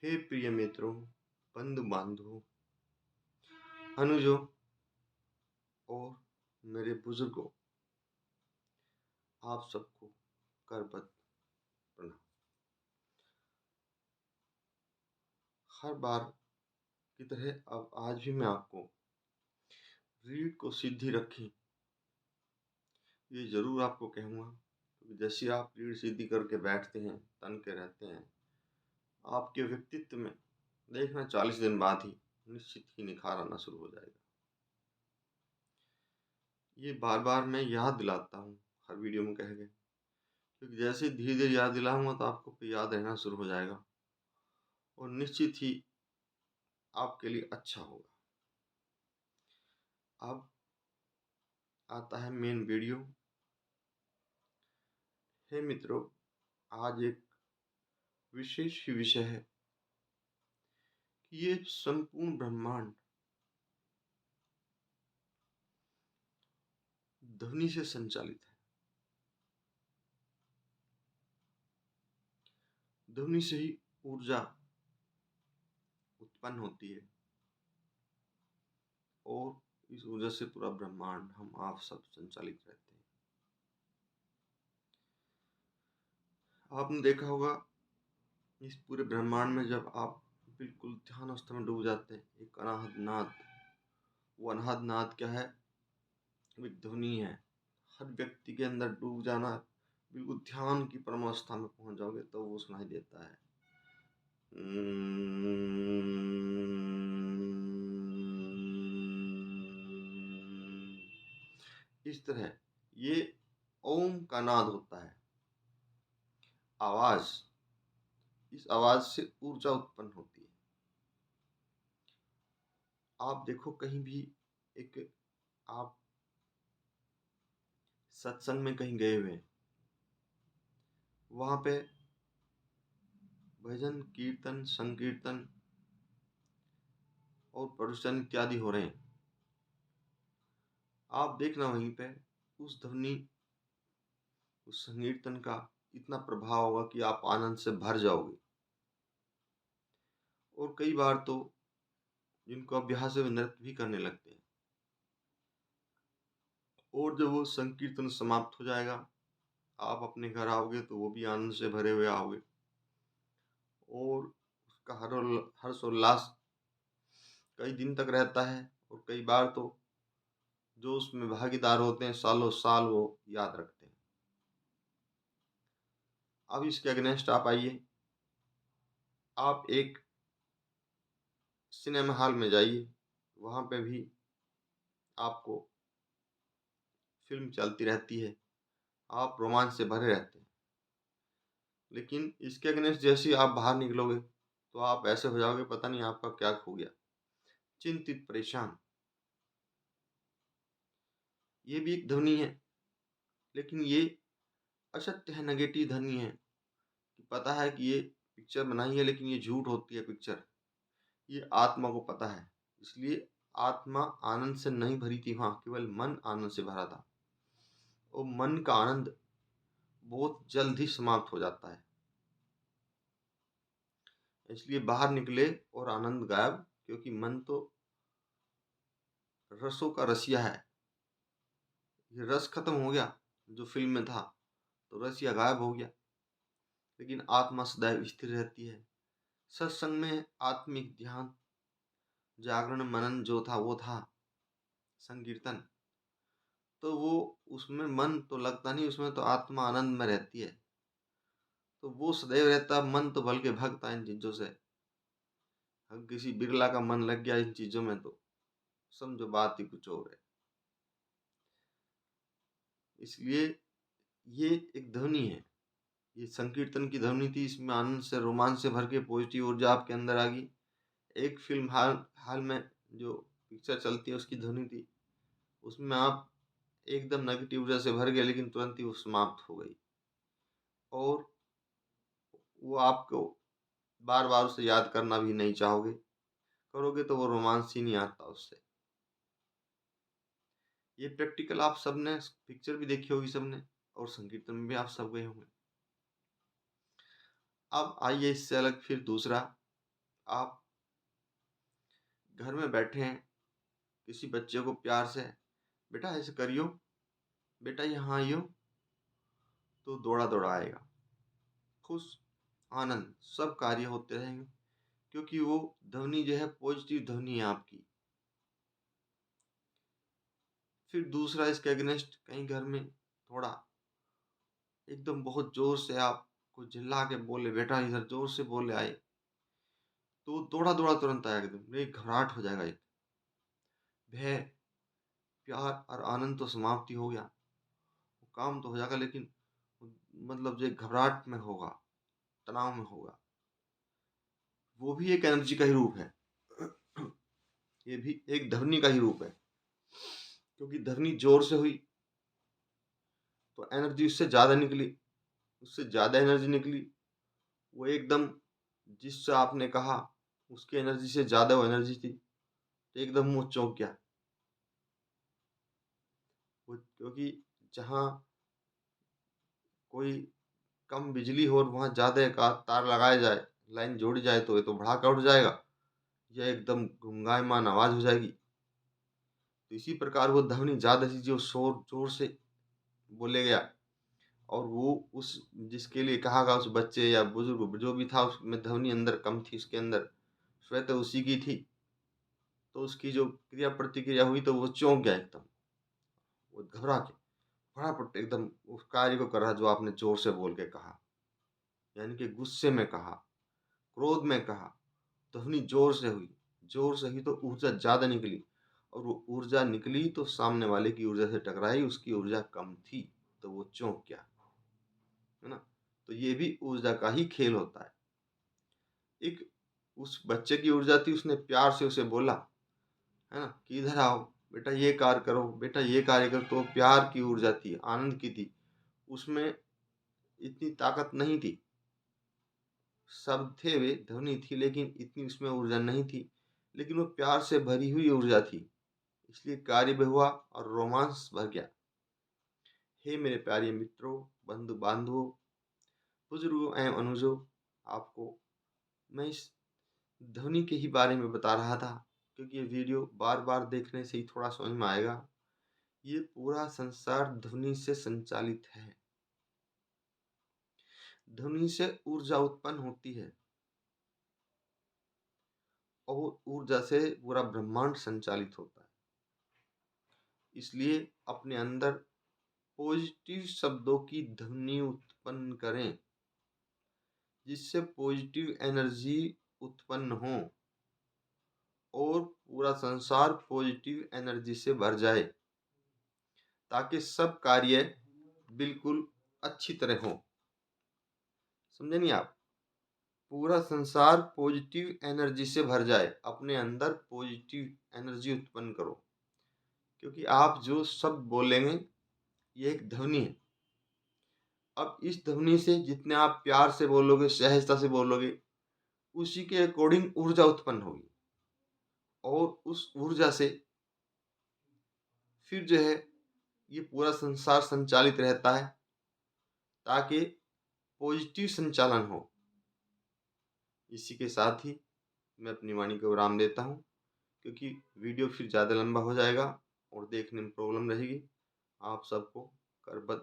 हे प्रिय मित्रों, बंधु बांधवों, अनुजों और मेरे बुजुर्गों, आप सबको करबद्ध प्रणाम। हर बार की तरह अब आज भी मैं आपको रीढ़ को सीधी रखें ये जरूर आपको कहूँगा, क्योंकि जैसे आप रीढ़ सीधी करके बैठते हैं, तन के रहते हैं, आपके व्यक्तित्व में देखना 40 दिन बाद ही निश्चित ही निखार आना शुरू हो जाएगा। ये बार बार मैं याद दिलाता हूँ हर वीडियो में कह के, क्योंकि जैसे धीरे धीरे याद दिलाऊंगा तो आपको फिर याद रहना शुरू हो जाएगा और निश्चित ही आपके लिए अच्छा होगा। अब आता है मेन वीडियो। हे मित्रों, आज एक विशेष ही विषय है कि ये संपूर्ण ब्रह्मांड ध्वनि से संचालित है। ध्वनि से ही ऊर्जा उत्पन्न होती है और इस ऊर्जा से पूरा ब्रह्मांड, हम आप सब संचालित रहते हैं। आपने देखा होगा इस पूरे ब्रह्मांड में जब आप बिल्कुल ध्यान अवस्था में डूब जाते हैं, एक अनाहद नाद, वो अनाहद नाद क्या है? वो एक ध्वनि है। हर व्यक्ति के अंदर डूब जाना, बिल्कुल ध्यान की परम अवस्था में पहुंच जाओगे तो वो सुनाई देता है। इस तरह ये ओम का नाद होता है, आवाज। इस आवाज से ऊर्जा उत्पन्न होती है। आप देखो कहीं भी एक आप सत्संग में कहीं गए हुए हैं, वहां पे भजन कीर्तन संकीर्तन और प्रवचन इत्यादि हो रहे हैं। आप देखना वहीं पे उस ध्वनि, उस संकीर्तन का इतना प्रभाव होगा कि आप आनंद से भर जाओगे। और कई बार तो जिनको अभ्यास है वे नृत्य भी करने लगते हैं। और जब वो संकीर्तन समाप्त हो जाएगा, आप अपने घर आओगे तो वो भी आनंद से भरे हुए आओगे और उसका हर्षोल्लास कई दिन तक रहता है। और कई बार तो जो उसमें भागीदार होते हैं सालों साल वो याद रखते हैं। अब इसके अगेंस्ट आप आइए, आप एक सिनेमा हॉल में जाइए, वहाँ पे भी आपको फिल्म चलती रहती है, आप रोमांच से भरे रहते हैं। लेकिन इसके अगेंस्ट जैसे ही आप बाहर निकलोगे तो आप ऐसे हो जाओगे, पता नहीं आपका क्या खो गया, चिंतित परेशान। ये भी एक ध्वनि है, लेकिन ये असत्य है, नेगेटिव ध्वनि है। कि पता है कि ये पिक्चर बनाई है लेकिन ये झूठ होती है पिक्चर, ये आत्मा को पता है। इसलिए आत्मा आनंद से नहीं भरी थी, वहाँ केवल मन आनंद से भरा था। और मन का आनंद बहुत जल्द ही समाप्त हो जाता है, इसलिए बाहर निकले और आनंद गायब, क्योंकि मन तो रसों का रसिया है। ये रस खत्म हो गया जो फिल्म में था, तो रसिया गायब हो गया। लेकिन आत्मा सदैव स्थिर रहती है। सत्संग में आत्मिक ध्यान, जागरण, मनन जो था वो था संकीर्तन, तो वो उसमें मन तो लगता नहीं, उसमें तो आत्मा आनंद में रहती है, तो वो सदैव रहता। मन तो बल्कि भगता इन चीजों से। अब किसी बिरला का मन लग गया इन चीजों में तो समझो बात ही कुछ और है। इसलिए ये एक ध्वनि है, ये संकीर्तन की ध्वनि थी। इसमें आनंद से, रोमांच से भर के पॉजिटिव ऊर्जा आपके अंदर आ गई। एक फिल्म हाल में जो पिक्चर चलती है उसकी ध्वनि थी, उसमें आप एकदम नेगेटिव ऊर्जा से भर गए, लेकिन तुरंत ही वो समाप्त हो गई और वो आपको बार बार उसे याद करना भी नहीं चाहोगे। करोगे तो वो रोमांस ही नहीं आता उससे। ये प्रैक्टिकल आप सबने पिक्चर भी देखी होगी सबने, और संकीर्तन में भी आप सब गए होंगे। अब आइए इससे अलग फिर दूसरा, आप घर में बैठे हैं, किसी बच्चे को प्यार से बेटा ऐसे करियो, बेटा यहाँ आइयो, तो दौड़ा दौड़ा आएगा। खुश, आनंद, सब कार्य होते रहेंगे, क्योंकि वो ध्वनि जो है पॉजिटिव ध्वनि है आपकी। फिर दूसरा इसके अगेंस्ट कहीं घर में थोड़ा एकदम बहुत जोर से आपको चिल्ला के बोले, बेटा इधर जोर से बोले आए, तो दौड़ा दौड़ा तुरंत आएगा, एकदम एक घबराहट हो जाएगा, एक भय, प्यार और आनंद तो समाप्ति हो गया, वो काम तो हो जाएगा, लेकिन मतलब जो एक घबराहट में होगा, तनाव में होगा, वो भी एक एनर्जी का ही रूप है। ये भी एक ध्वनि का ही रूप है, क्योंकि ध्वनि जोर से हुई तो एनर्जी उससे ज़्यादा निकली, उससे ज़्यादा एनर्जी निकली, वो एकदम जिससे आपने कहा उसकी एनर्जी से ज़्यादा वो एनर्जी थी, तो एकदम वो चौंक गया। वो क्योंकि जहाँ कोई कम बिजली हो और वहाँ ज़्यादा एक आध तार लगाया जाए, लाइन जोड़ी जाए, तो ये तो भड़ाका उठ जाएगा, या एकदम गुंगायमान आवाज़ हो जाएगी। तो इसी प्रकार वो ध्वनि ज़्यादा थी, जो शोर जोर से बोले गया, और वो उस जिसके लिए कहा गया, उस बच्चे या बुजुर्ग जो भी था, उसमें ध्वनि अंदर कम थी, उसके अंदर स्वतः उसी की थी, तो उसकी जो क्रिया प्रतिक्रिया हुई, तो वो चौंक गया एकदम, वो घबरा के फटाफट एकदम उस कार्य को कर रहा जो आपने जोर से बोल के कहा, यानी कि गुस्से में कहा, क्रोध में कहा, ध्वनि जोर से हुई, जोर से हुई तो ऊर्जा ज़्यादा निकली, और वो ऊर्जा निकली तो सामने वाले की ऊर्जा से टकराई, उसकी ऊर्जा कम थी, तो वो चौंक गया, है ना। तो ये भी ऊर्जा का ही खेल होता है। एक उस बच्चे की ऊर्जा थी, उसने प्यार से उसे बोला, है ना, कि इधर आओ बेटा, ये कार्य करो, बेटा ये कार्य करो, तो प्यार की ऊर्जा थी, आनंद की थी, उसमें इतनी ताकत नहीं थी, शब्द थे वे, ध्वनि थी, लेकिन इतनी उसमें ऊर्जा नहीं थी, लेकिन वो प्यार से भरी हुई ऊर्जा थी, इसलिए कार्य भी हुआ और रोमांस भर गया। हे मेरे प्यारे मित्रों, बंधु बांधवों, बुजुर्गों एवं अनुजों, आपको मैं इस ध्वनि के ही बारे में बता रहा था, क्योंकि ये वीडियो बार बार देखने से ही थोड़ा समझ में आएगा। ये पूरा संसार ध्वनि से संचालित है, ध्वनि से ऊर्जा उत्पन्न होती है, और ऊर्जा से पूरा ब्रह्मांड संचालित होता है। इसलिए अपने अंदर पॉजिटिव शब्दों की ध्वनि उत्पन्न करें, जिससे पॉजिटिव एनर्जी उत्पन्न हो और पूरा संसार पॉजिटिव एनर्जी से भर जाए, ताकि सब कार्य बिल्कुल अच्छी तरह हो। समझे नहीं आप? पूरा संसार पॉजिटिव एनर्जी से भर जाए, अपने अंदर पॉजिटिव एनर्जी उत्पन्न करो, क्योंकि आप जो शब्द बोलेंगे ये एक ध्वनि है। अब इस ध्वनि से जितने आप प्यार से बोलोगे, सहजता से बोलोगे, उसी के अकॉर्डिंग ऊर्जा उत्पन्न होगी, और उस ऊर्जा से फिर जो है ये पूरा संसार संचालित रहता है, ताकि पॉजिटिव संचालन हो। इसी के साथ ही मैं अपनी वाणी को विराम देता हूँ, क्योंकि वीडियो फिर ज़्यादा लंबा हो जाएगा और देखने में प्रॉब्लम रहेगी। आप सबको करबद्ध